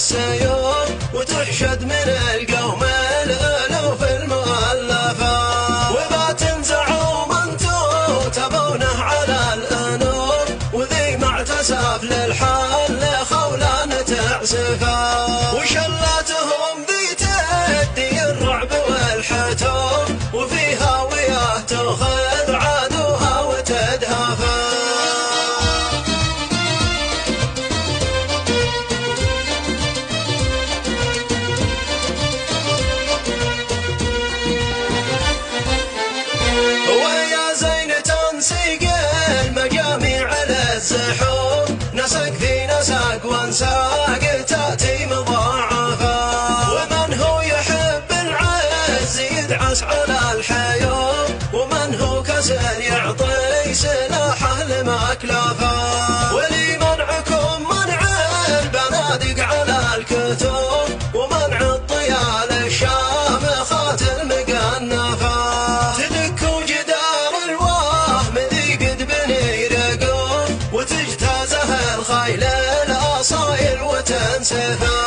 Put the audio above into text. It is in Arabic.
السيوف وتحشد من القوم الألوف المؤلفة، وما تنزعوا منتو تبونه على الأنوف، وذي ما اعتسف للحل خولان تعسفا، وشلاتهم ذي تدي الرعب والحتوف، وفيها وياه تأخذ عدوها وتدهفا. ويا زين تنسيق المجاميع للزحوف، نسق في نسق وانساق تأتي مضاعفة، ومن هو يحب العز يدعس على الحيوف، ومن هو كسل يعطي سلاحه لمكلفه، ولمنعكم منع البنادق على الكتوف، ومنع الطيال الشامخات المقنفه، تدكوا جدار الوهم ذي قد بني رقوف، وتجتازه الخيل الأصايل وتنسفه.